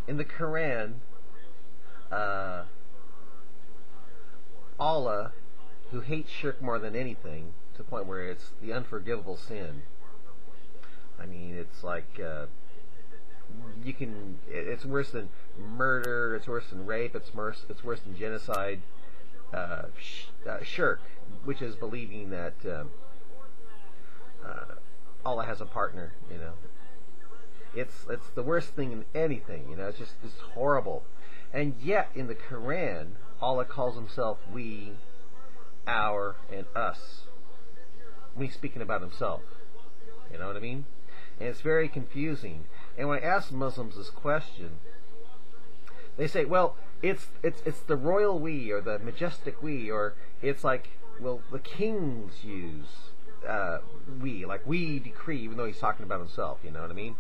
In the Quran, Allah, who hates shirk more than anything, to the point where it's the unforgivable sin. I mean, it's like it's worse than murder. It's worse than rape. It's worse than genocide. Shirk, which is believing that Allah has a partner. It's the worst thing in anything. It's horrible. And yet, in the Quran, Allah calls himself we, our, and us when he's speaking about himself. You know what I mean? And it's very confusing. And when I ask Muslims this question, they say, well, it's the royal we, or the majestic we, or it's like, well, the kings use we, like we decree, even though he's talking about himself. You know what I mean?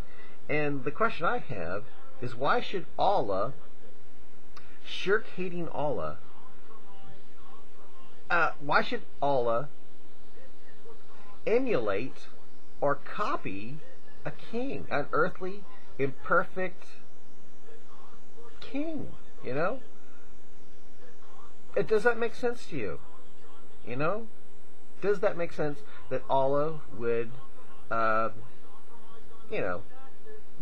And the question I have is, why should Allah, shirk-hating Allah, why should Allah emulate or copy a king, an earthly, imperfect king? Does that make sense to you? Does that make sense that Allah would,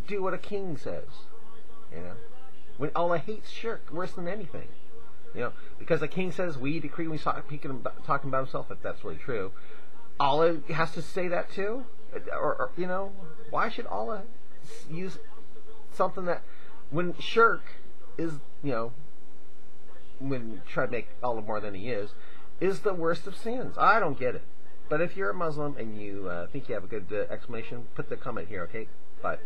do what a king says? When Allah hates shirk worse than anything. Because the king says, we decree, when he's talking about himself, if that's really true. Allah has to say that too? Or why should Allah use something that, when shirk is, when try to make Allah more than he is the worst of sins? I don't get it. But if you're a Muslim and you think you have a good explanation, put the comment here, okay? Bye.